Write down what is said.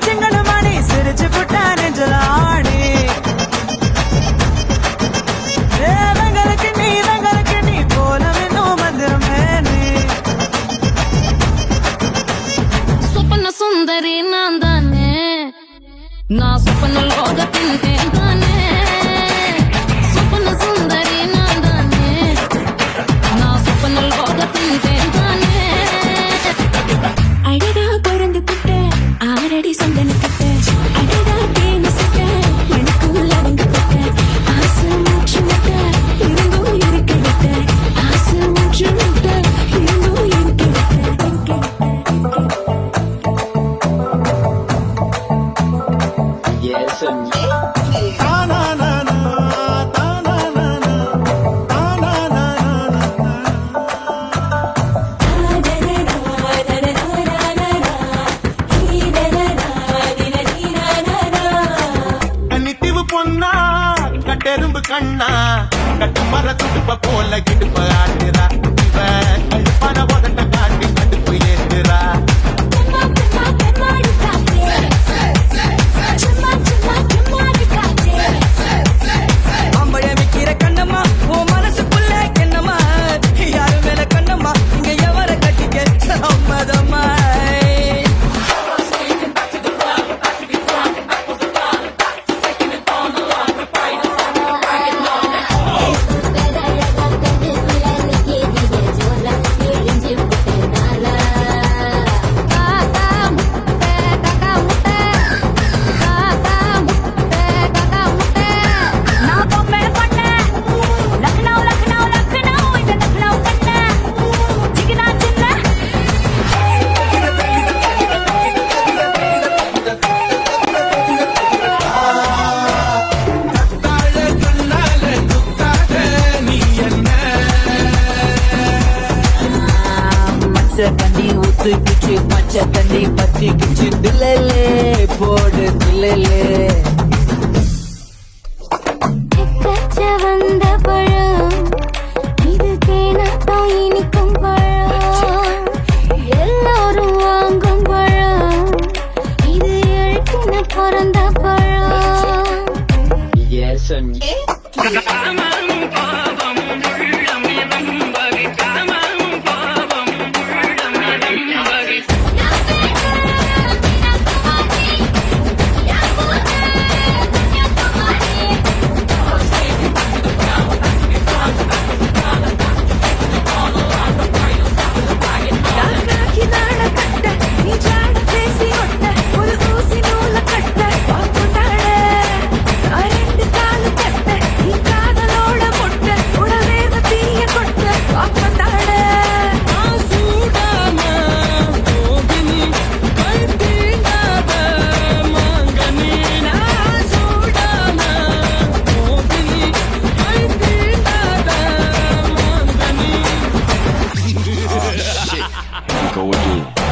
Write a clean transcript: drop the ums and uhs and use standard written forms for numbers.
சிங்கனமணி சிரிச்சு புட்டா நெஞ்சல ஆடி வெங்கலுக்கு நீ போல இன்னும் மந்திரமே நீ சொப்பன சுந்தரி நான் தானே நான் சொப்பன லோகத்தின் தேன் தானே சொப்பன சுந்தரி நான் தானே நான் சொப்பன லோகத்தின் தேன் தானே அழகா பிறந்து புட்ட ஆரடி சந்தன கட்ட அழகா தேனி சட்ட எனக்குள்ள அவங்க பட்ட ஆசை மூச்சு முட்ட இருந்தும் இருக்க விட்ட ஆசை மூச்சு முட்ட இருந்தும் இருக்க விட்ட கண்ணித்தீவு பொன்னா கட்டெரும்பு கண்ணா கட்டு மர துடுப்ப போல கிடுப்ப ஆட்டுறா இவ கழுப்பான உதட்ட காட்டி கடுப்பு ஏத்துறா அம்பழ விக்கிற கண்ணம்மா உன் மனசுக்குள்ள என்னம்மா யாரு மேல கண்ணம்மா இங்க எவர கட்டிக்க சம்மதம்மா தண்ணி ஊத்துக்கிச்சு பச்சை தண்ணி பத்திக்கிச்சு தில்லே போடு தில்லே வந்த பழம் இது தேனத்தான் இனிக்கும் பழம் எல்லாரும் வாங்கும் பழம் இது எழுப்பின பிறந்த பழம் Go again.